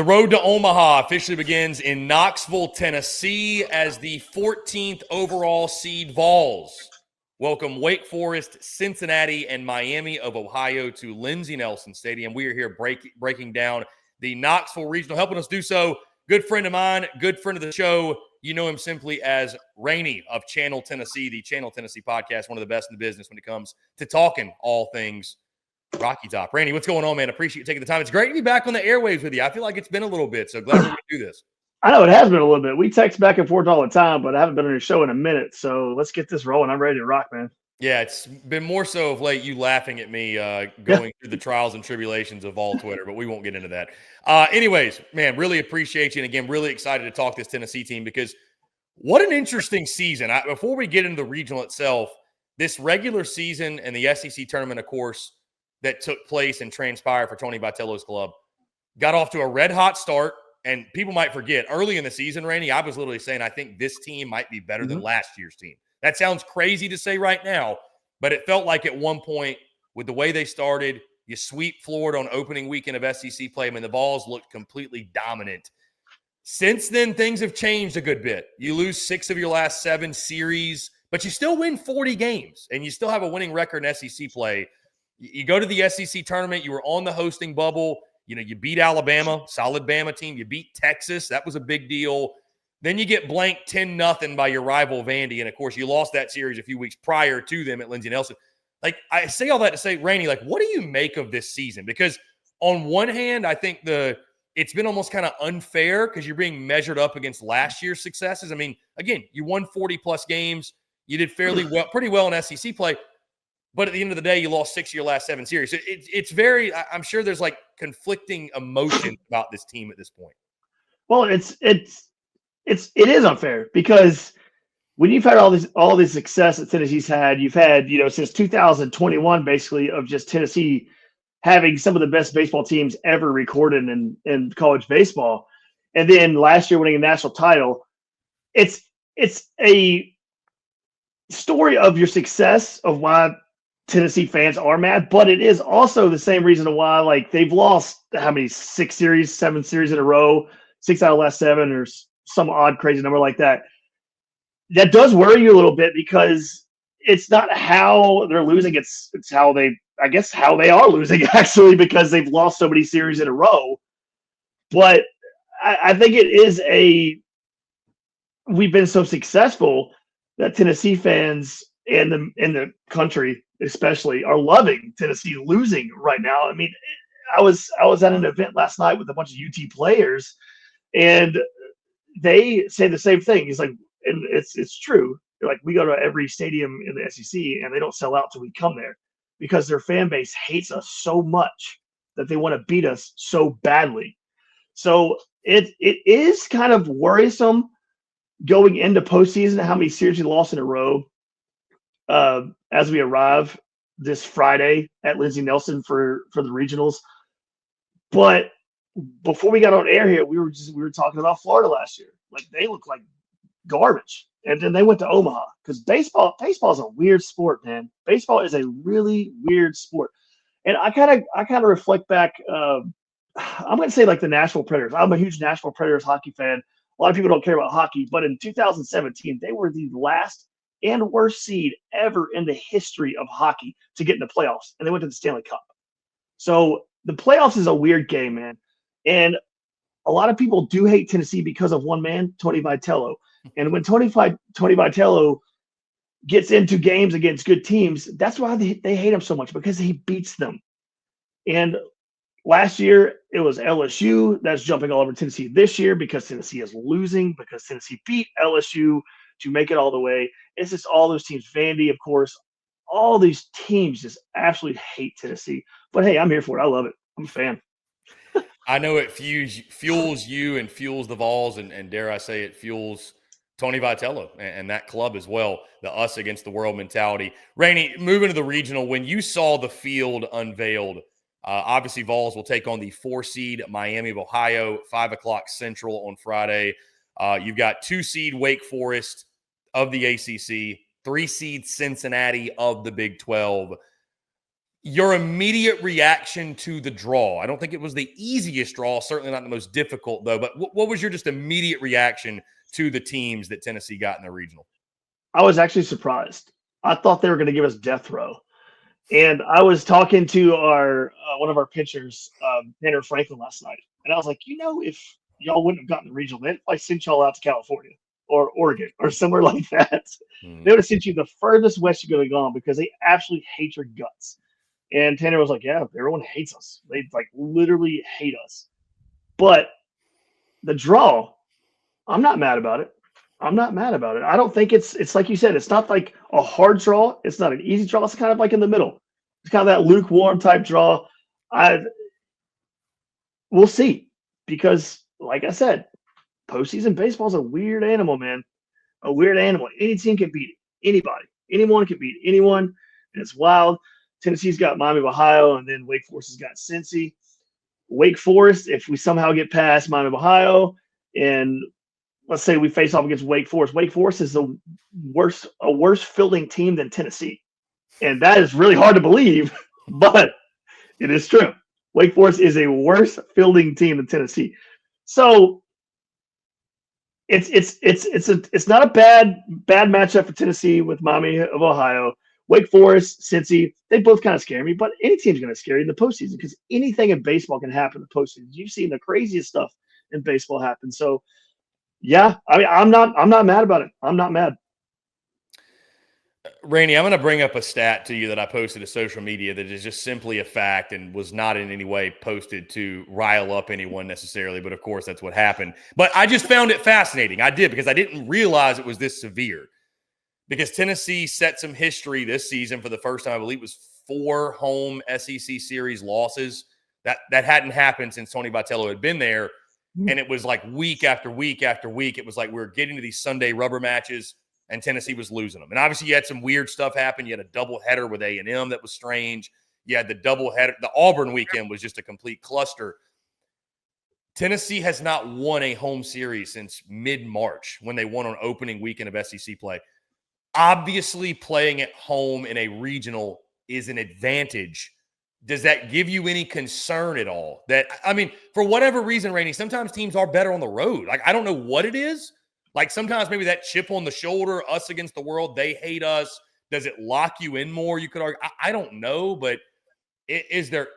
The road to Omaha officially begins in Knoxville, Tennessee, as the 14th overall seed Vols welcome Wake Forest, Cincinnati, and Miami of Ohio to Lindsey Nelson Stadium. We are here breaking down the Knoxville Regional. Helping us do so, good friend of mine, good friend of the show. You know him simply as Rainey of Channel Tennesse, the Channel Tennesse podcast, one of the best in the business when it comes to talking all things Rocky Top. Rainey, what's going on, man? Appreciate you taking the time. It's great to be back on the airwaves with you. I feel like it's been a little bit, so glad we're going to do this. I know it has been a little bit. We text back and forth all the time, but I haven't been on your show in a minute, so let's get this rolling. I'm ready to rock, man. Yeah, it's been more so of late you laughing at me going through the trials and tribulations of all Twitter, but we won't get into that. Anyways, man, really appreciate you. And again, really excited to talk this Tennessee team because what an interesting season. Before we get into the regional itself, this regular season and the SEC tournament, of course, that took place and transpired for Tony Vitello's club, got off to a red-hot start. And people might forget, early in the season, Rainey, I was literally saying I think this team might be better than last year's team. That sounds crazy to say right now, but it felt like at one point with the way they started, you sweep Florida on opening weekend of SEC play. I mean, the Vols looked completely dominant. Since then, things have changed a good bit. You lose 6 of your last 7 series, but you still win 40 games, and you still have a winning record in SEC play. You go to the SEC tournament. You were on the hosting bubble. You know, you beat Alabama, solid Bama team. You beat Texas. That was a big deal. Then you get blanked 10-0 by your rival Vandy. And, of course, you lost that series a few weeks prior to them at Lindsey Nelson. Like, I say all that to say, Rainey, like, what do you make of this season? Because on one hand, I think it's been almost kind of unfair because you're being measured up against last year's successes. I mean, again, you won 40-plus games. You did pretty well in SEC play. But at the end of the day, you lost 6 of your last 7 series. It's very – I'm sure there's, like, conflicting emotions about this team at this point. Well, it is unfair because when you've had all this success that Tennessee's had, you've had, since 2021, basically, of just Tennessee having some of the best baseball teams ever recorded in college baseball. And then last year winning a national title. It's a story of your success of why – Tennessee fans are mad, but it is also the same reason why, like, they've lost how many 7 series in a row, 6 out of the last 7, or some odd crazy number like that. That does worry you a little bit because it's not how they're losing; it's how they are losing actually because they've lost so many series in a row. But I think it is we've been so successful that Tennessee fans and the country especially are loving Tennessee losing right now. I mean, I was at an event last night with a bunch of UT players, and they say the same thing. It's like, and it's true. They're like, we go to every stadium in the SEC, and they don't sell out till we come there because their fan base hates us so much that they want to beat us so badly. So it is kind of worrisome going into postseason how many series we lost in a row. As we arrive this Friday at Lindsey Nelson for the regionals. But before we got on air here, we were talking about Florida last year. Like, they look like garbage. And then they went to Omaha because baseball is a weird sport, man. Baseball is a really weird sport. And I kind of reflect back. I'm going to say like the Nashville Predators. I'm a huge Nashville Predators hockey fan. A lot of people don't care about hockey, but in 2017, they were the last and worst seed ever in the history of hockey to get in the playoffs. And they went to the Stanley Cup. So the playoffs is a weird game, man. And a lot of people do hate Tennessee because of one man, Tony Vitello. And when Tony Vitello gets into games against good teams, that's why they hate him so much, because he beats them. And last year, it was LSU that's jumping all over Tennessee this year because Tennessee is losing, because Tennessee beat LSU to make it all the way. It's just all those teams. Vandy, of course, all these teams just absolutely hate Tennessee. But hey, I'm here for it. I love it. I'm a fan. I know it fuels you and fuels the Vols, and dare I say it fuels Tony Vitello and that club as well, the us against the world mentality. Rainey, moving to the regional, when you saw the field unveiled, obviously Vols will take on the 4-seed Miami of Ohio, 5 o'clock Central on Friday. You've got 2-seed Wake Forest of the ACC, 3-seed Cincinnati of the Big 12. Your immediate reaction to the draw. I don't think it was the easiest draw, certainly not the most difficult, though. But what was your just immediate reaction to the teams that Tennessee got in the regional? I was actually surprised. I thought they were going to give us death row. And I was talking to our one of our pitchers, Tanner Franklin, last night. And I was like, if y'all wouldn't have gotten the regional, they'd probably sent y'all out to California or Oregon or somewhere like that. They would have sent you the furthest west you could have gone because they absolutely hate your guts. And Tanner was like, yeah, everyone hates us. They literally hate us. But the draw, I'm not mad about it. I don't think it's like you said, it's not like a hard draw. It's not an easy draw. It's kind of like in the middle. It's kind of that lukewarm type draw. We'll see. Because like I said, postseason baseball is a weird animal, man. A weird animal. Any team can beat anybody. Anyone can beat anyone. And it's wild. Tennessee's got Miami of Ohio, and then Wake Forest has got Cincy. Wake Forest, if we somehow get past Miami of Ohio, and let's say we face off against Wake Forest. Wake Forest is a worse fielding team than Tennessee. And that is really hard to believe, but it is true. Wake Forest is a worse fielding team than Tennessee. So it's not a bad matchup for Tennessee with Miami of Ohio. Wake Forest, Cincy, they both kind of scare me, but any team's going to scare you in the postseason because anything in baseball can happen in the postseason. You've seen the craziest stuff in baseball happen. So, yeah, I mean, I'm not mad about it. I'm not mad. Rainey, I'm going to bring up a stat to you that I posted to social media that is just simply a fact and was not in any way posted to rile up anyone necessarily, but of course that's what happened. But I just found it fascinating. I did because I didn't realize it was this severe. Because Tennessee set some history this season for the first time. I believe it was 4 home SEC series losses. That hadn't happened since Tony Vitello had been there. And it was like week after week after week. It was like we were getting to these Sunday rubber matches, and Tennessee was losing them. And obviously you had some weird stuff happen. You had a doubleheader with A&M that was strange. You had the doubleheader. The Auburn weekend was just a complete cluster. Tennessee has not won a home series since mid-March when they won on opening weekend of SEC play. Obviously, playing at home in a regional is an advantage. Does that give you any concern at all? That, I mean, for whatever reason, Rainey, sometimes teams are better on the road. Like, I don't know what it is. Like, sometimes maybe that chip on the shoulder, us against the world, they hate us. Does it lock you in more? You could argue. I don't know, but is there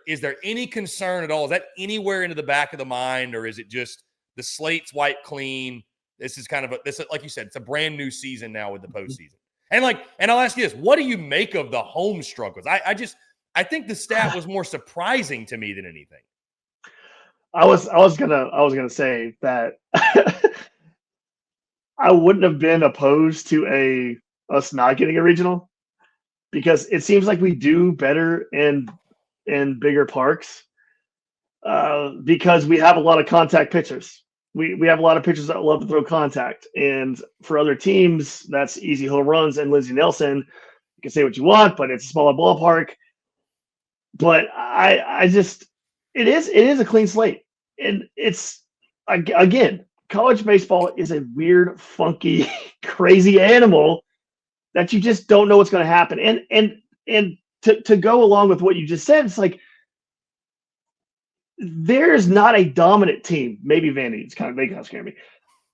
any concern at all? Is that anywhere into the back of the mind, or is it just the slate's wiped clean? This is kind of like you said, it's a brand new season now with the postseason. And I'll ask you this: what do you make of the home struggles? I think the stat was more surprising to me than anything. I was gonna say that I wouldn't have been opposed to us not getting a regional because it seems like we do better in bigger parks because we have a lot of contact pitchers. We have a lot of pitchers that love to throw contact. And for other teams, that's easy home runs and Lindsey Nelson. You can say what you want, but it's a smaller ballpark. But it is a clean slate. And it's, again, college baseball is a weird, funky, crazy animal that you just don't know what's going to happen. And to go along with what you just said, it's like, there's not a dominant team. Maybe Vandy is kind of scare me,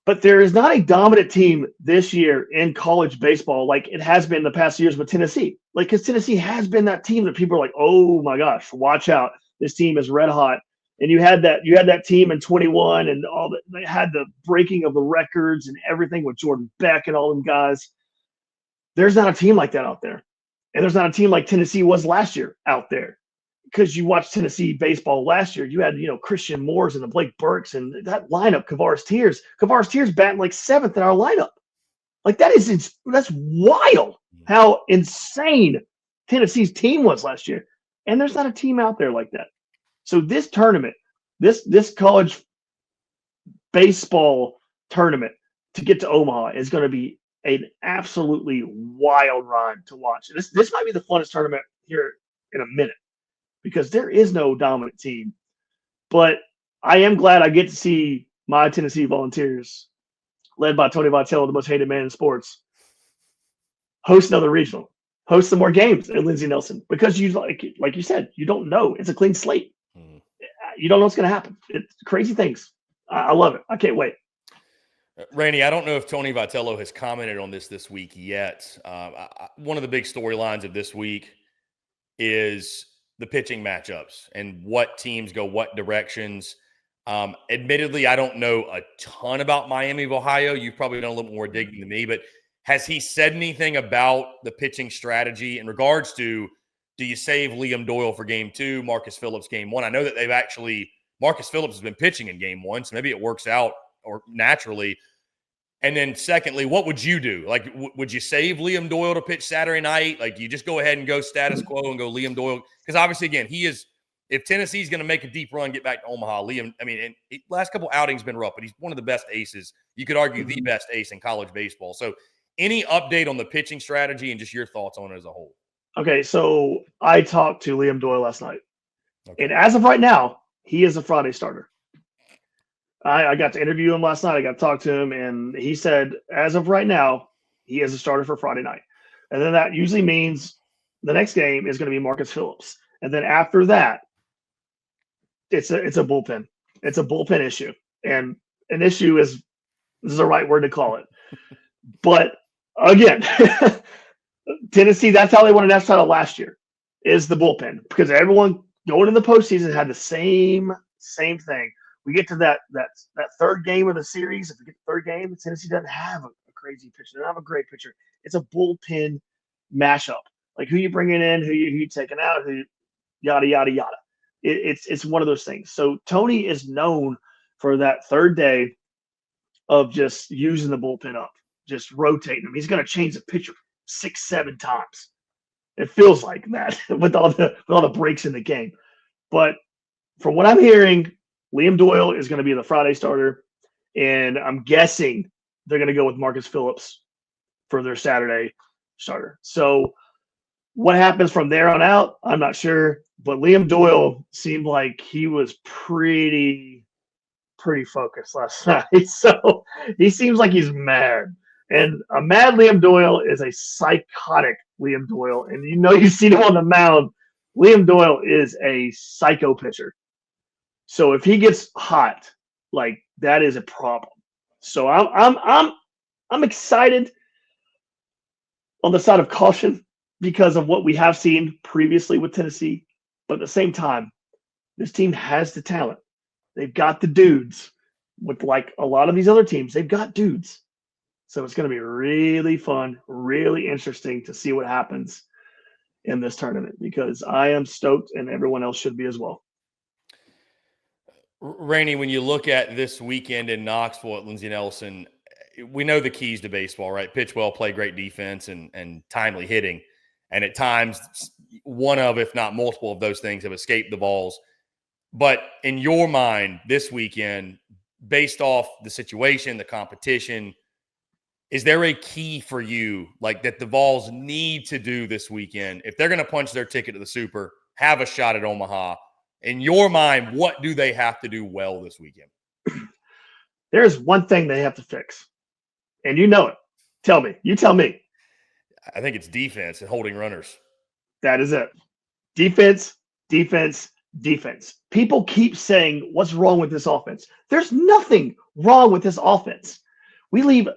but there is not a dominant team this year in college baseball like it has been the past years with Tennessee. Like, because Tennessee has been that team that people are like, oh my gosh, watch out, this team is red hot. And you had that team in 21 and all that. They had the breaking of the records and everything with Jordan Beck and all them guys. There's not a team like that out there, and there's not a team like Tennessee was last year out there. Because you watched Tennessee baseball last year, you had Christian Moores and the Blake Burks and that lineup. Kavares Tears batting like 7th in our lineup. Like that's wild how insane Tennessee's team was last year, and there's not a team out there like that. So this tournament, this college baseball tournament to get to Omaha is going to be an absolutely wild ride to watch. This might be the funnest tournament here in a minute, because there is no dominant team. But I am glad I get to see my Tennessee Volunteers, led by Tony Vitello, the most hated man in sports, host another regional. host some more games at Lindsey Nelson because you like you said, you don't know. It's a clean slate. You don't know what's going to happen. It's crazy things. I love it. I can't wait. Rainey, I don't know if Tony Vitello has commented on this week yet. One of the big storylines of this week is the pitching matchups and what teams go what directions. Admittedly, I don't know a ton about Miami of Ohio. You've probably done a little more digging than me, but has he said anything about the pitching strategy in regards to, do you save Liam Doyle for game 2, Marcus Phillips game 1? I know that Marcus Phillips has been pitching in game 1, so maybe it works out or naturally. And then secondly, what would you do? Like, would you save Liam Doyle to pitch Saturday night? Like, you just go ahead and go status quo and go Liam Doyle? Because obviously, again, if Tennessee's going to make a deep run, get back to Omaha, Liam, last couple outings been rough, but he's one of the best aces. You could argue the best ace in college baseball. So any update on the pitching strategy and just your thoughts on it as a whole? Okay, so I talked to Liam Doyle last night. Okay. And as of right now, he is a Friday starter. I got to interview him last night. I got to talk to him, and he said, as of right now, he is a starter for Friday night. And then that usually means the next game is going to be Marcus Phillips. And then after that, it's a bullpen. It's a bullpen issue. And an issue is the right word to call it. But again, Tennessee, that's how they won a national title last year, is the bullpen. Because everyone going in the postseason had the same thing. We get to that third game of the series. If we get the third game, Tennessee doesn't have a crazy pitcher. They don't have a great pitcher. It's a bullpen mashup. Like who you bringing in, who you taking out, who yada yada yada. It's one of those things. So Tony is known for that third day of just using the bullpen up, just rotating them. He's going to change the pitcher 6-7 times. It feels like that with all the breaks in the game. But from what I'm hearing, Liam Doyle is going to be the Friday starter, and I'm guessing they're going to go with Marcus Phillips for their Saturday starter. So what happens from there on out, I'm not sure. But Liam Doyle seemed like he was pretty focused last night. So he seems like he's mad. And a mad Liam Doyle is a psychotic Liam Doyle. And you've seen him on the mound. Liam Doyle is a psycho pitcher. So if he gets hot, like that is a problem. So I'm excited on the side of caution because of what we have seen previously with Tennessee. But at the same time, this team has the talent. They've got the dudes. With like a lot of these other teams, they've got dudes. So it's going to be really fun, really interesting to see what happens in this tournament because I am stoked and everyone else should be as well. Rainey, when you look at this weekend in Knoxville at Lindsey Nelson, we know the keys to baseball, right? Pitch well, play great defense, and timely hitting. And at times, one of, if not multiple of those things have escaped the Vols. But in your mind, this weekend, based off the situation, the competition, is there a key for you, like that the Vols need to do this weekend? If they're going to punch their ticket to the Super, have a shot at Omaha, in your mind, what do they have to do well this weekend? There's one thing they have to fix, and you know it. Tell me. You tell me. I think it's defense and holding runners. That is it. Defense, defense, defense. People keep saying, what's wrong with this offense? There's nothing wrong with this offense. We leave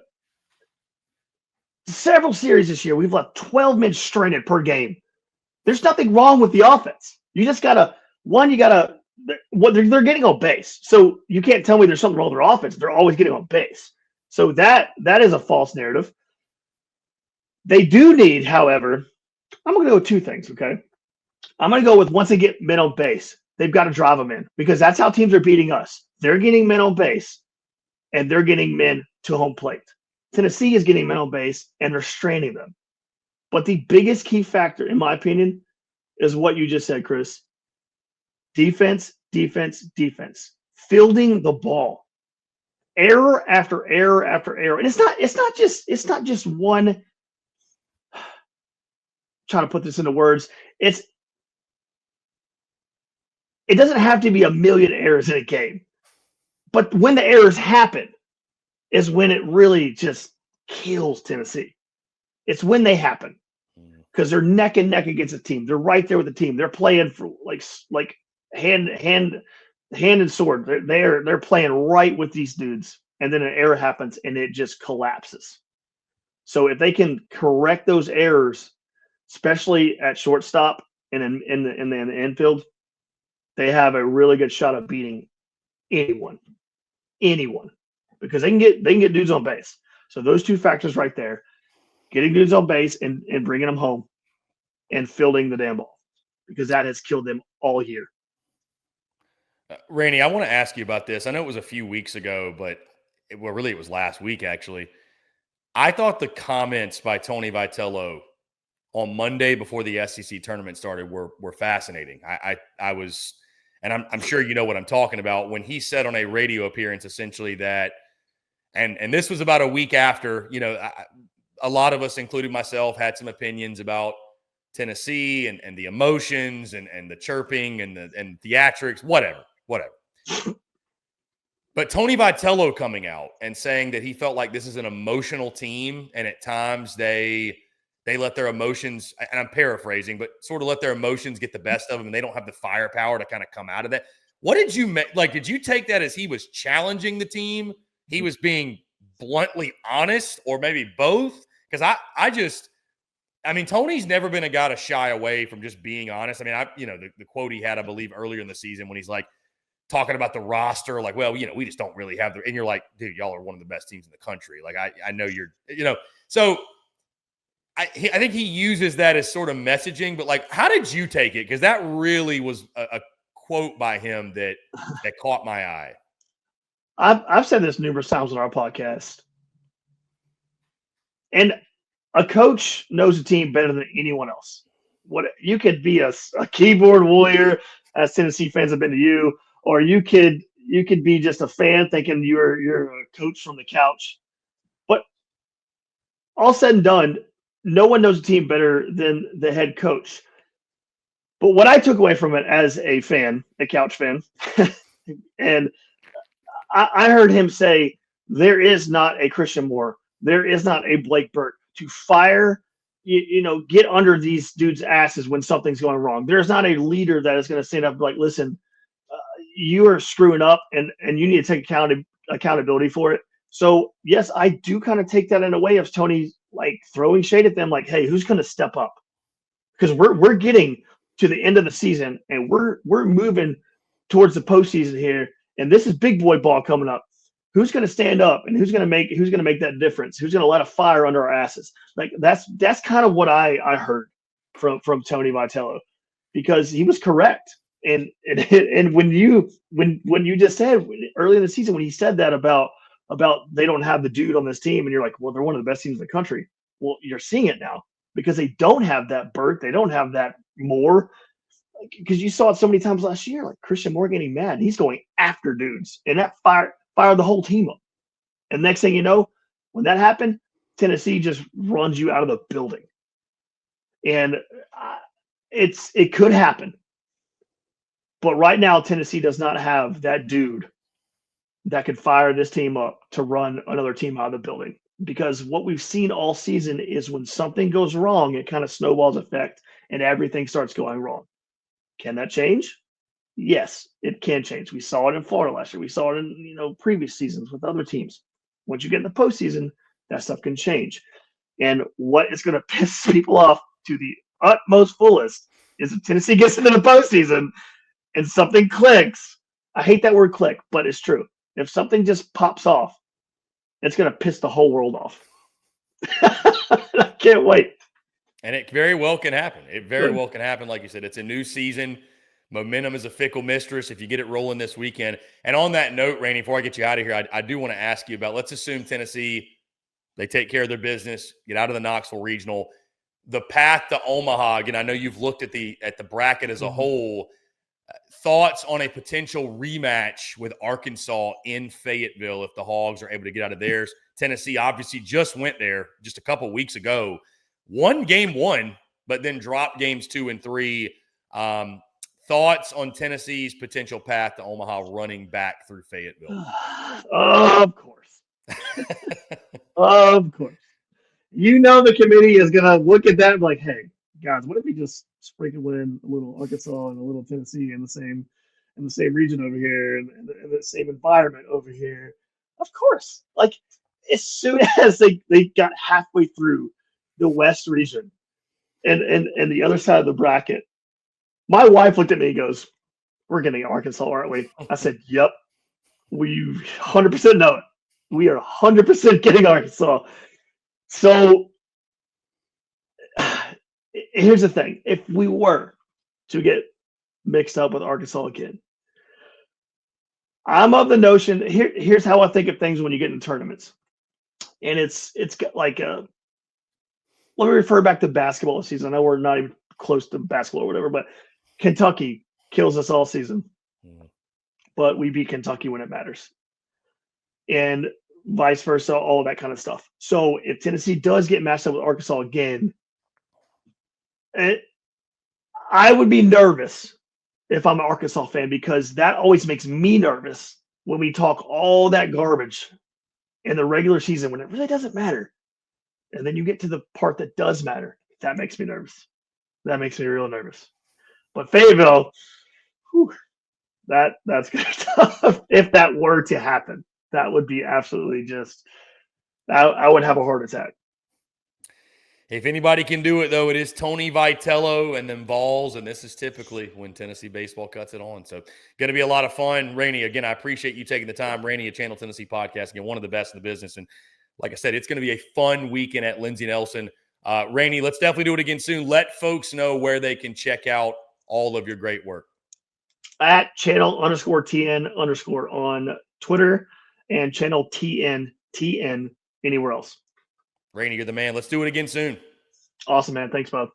several series this year. We've left 12 men stranded per game. There's nothing wrong with the offense. You just got to, they're getting on base. So you can't tell me there's something wrong with their offense. They're always getting on base. So that is a false narrative. They do need, however, I'm going to go with two things, okay? I'm going to go with once they get men on base, they've got to drive them in because that's how teams are beating us. They're getting men on base, and they're getting men to home plate. Tennessee is getting men on base, and they're straining them. But the biggest key factor, in my opinion, is what you just said, Chris. Defense, defense, defense. Fielding the ball. Error after error after error. And it's not just one. Trying to put this into words. It doesn't have to be a million errors in a game. But when the errors happen is when it really just kills Tennessee. It's when they happen. because they're neck and neck against the team. They're right there with the team. They're playing for like hand and sword. They're playing right with these dudes, and then an error happens and it just collapses. So if they can correct those errors, especially at shortstop and in the infield, they have a really good shot of beating anyone, because they can get dudes on base. So those two factors right there, getting dudes on base and bringing them home, and fielding the damn ball, because that has killed them all year. Rainey, I want to ask you about this. I know it was a few weeks ago, but it was last week actually. I thought the comments by Tony Vitello on Monday before the SEC tournament started were fascinating. I was, and I'm sure you know what I'm talking about, when he said on a radio appearance essentially that, and this was about a week after, a lot of us, including myself, had some opinions about Tennessee and the emotions and the chirping and theatrics, whatever. But Tony Vitello coming out and saying that he felt like this is an emotional team, and at times they let their emotions, and I'm paraphrasing, but sort of let their emotions get the best of them, and they don't have the firepower to kind of come out of that. What did you like? Did you take that as he was challenging the team? He was being bluntly honest, or maybe both? Because I mean, Tony's never been a guy to shy away from just being honest. I mean, the quote he had, I believe, earlier in the season when he's like talking about the roster, like, well, we just don't really have and you're like, dude, y'all are one of the best teams in the country. Like, I know so I think he uses that as sort of messaging, but like, how did you take it? Because that really was a quote by him that caught my eye. I've said this numerous times on our podcast, and a coach knows a team better than anyone else. What you could be a keyboard warrior, as Tennessee fans have been to you, or you could be just a fan thinking you're a coach from the couch. But all said and done, no one knows a team better than the head coach. But what I took away from it as a fan, a couch fan, and I heard him say, there is not a Christian Moore, there is not a Blake Burke to fire, get under these dudes' asses when something's going wrong. There's not a leader that is going to stand up like, listen, you are screwing up, and you need to take accountability for it. So yes, I do kind of take that in a way of Tony like throwing shade at them, like, hey, who's going to step up? Because we're getting to the end of the season, and we're moving towards the postseason here, and this is big boy ball coming up. Who's going to stand up, and who's going to make that difference? Who's going to light a fire under our asses? Like that's kind of what I heard from Tony Vitello, because he was correct. And when you just said early in the season, when he said that about they don't have the dude on this team, and you're like, well, they're one of the best teams in the country. Well, you're seeing it now, because they don't have that Burt, they don't have that Moore, because you saw it so many times last year. Like Christian Moore getting mad, he's going after dudes, and that fired the whole team up. And next thing you know, when that happened, Tennessee just runs you out of the building. And it could happen. But right now, Tennessee does not have that dude that could fire this team up to run another team out of the building. Because what we've seen all season is when something goes wrong, it kind of snowballs effect and everything starts going wrong. Can that change? Yes, it can change. We saw it in Florida last year. We saw it in previous seasons with other teams. Once you get in the postseason, that stuff can change. And what is going to piss people off to the utmost fullest is if Tennessee gets into the postseason and something clicks. I hate that word click, but it's true. If something just pops off, it's going to piss the whole world off. I can't wait. And it very well can happen. It very well can happen. Like you said, it's a new season. Momentum is a fickle mistress if you get it rolling this weekend. And on that note, Rainey, before I get you out of here, I do want to ask you about, let's assume Tennessee, they take care of their business, get out of the Knoxville Regional. The path to Omaha, again, I know you've looked at the bracket as a whole. Thoughts on a potential rematch with Arkansas in Fayetteville if the Hogs are able to get out of theirs? Tennessee obviously just went there just a couple weeks ago. Won game one, but then dropped games 2 and 3. Thoughts on Tennessee's potential path to Omaha running back through Fayetteville? Of course. Of course. The committee is going to look at that and be like, hey, guys, what if we just sprinkle in a little Arkansas and a little Tennessee in the same region over here and the same environment over here? Of course. Like as soon as they got halfway through the West region and the other side of the bracket, my wife looked at me and goes, "We're getting Arkansas, aren't we?" I said, "Yep. We 100% know it. We are 100% getting Arkansas." So here's the thing. If we were to get mixed up with Arkansas again, I'm of the notion, here's how I think of things when you get into tournaments. And it's got like let me refer back to basketball season. I know we're not even close to basketball or whatever, but Kentucky kills us all season. But we beat Kentucky when it matters. And vice versa, all of that kind of stuff. So if Tennessee does get matched up with Arkansas again, I would be nervous if I'm an Arkansas fan, because that always makes me nervous when we talk all that garbage in the regular season when it really doesn't matter. And then you get to the part that does matter. That makes me nervous. That makes me real nervous. But Fayetteville, that's going to be tough. If that were to happen, that would be absolutely just, I would have a heart attack. If anybody can do it, though, it is Tony Vitello and then Vols, and this is typically when Tennessee baseball cuts it on. So going to be a lot of fun. Rainey, again, I appreciate you taking the time. Rainey, a Channel Tennessee podcast, again, one of the best in the business. And like I said, it's going to be a fun weekend at Lindsey Nelson. Rainey, let's definitely do it again soon. Let folks know where they can check out all of your great work. At channel_TN_ on Twitter and channel TN anywhere else. Rainey, you're the man. Let's do it again soon. Awesome, man. Thanks, Bob.